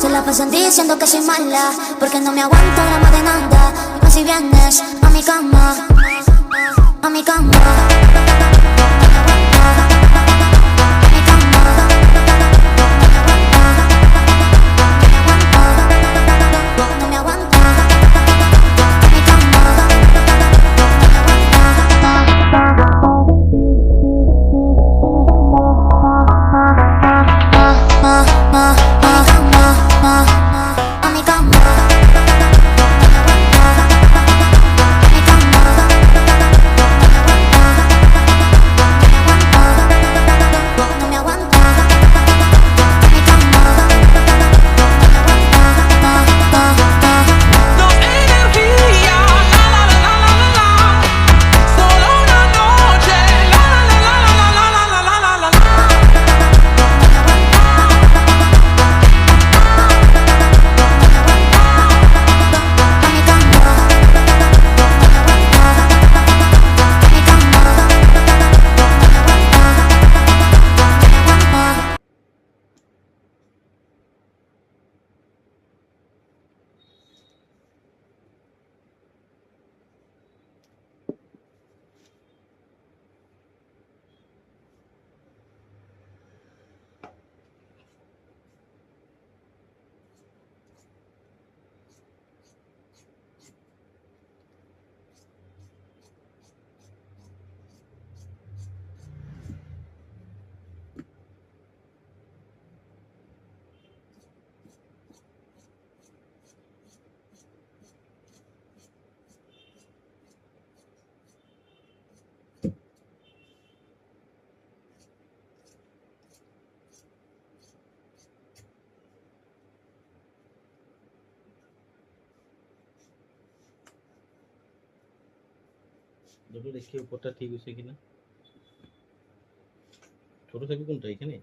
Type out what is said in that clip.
Se la pasan diciendo que soy mala, porque no me aguanto drama de nada. Y más si vienes a mi cama, a mi cama. দুটো দেখি উপরটা ঠিক হয়েছে কিনা। ছোট থাকবে কোনটা এখানে?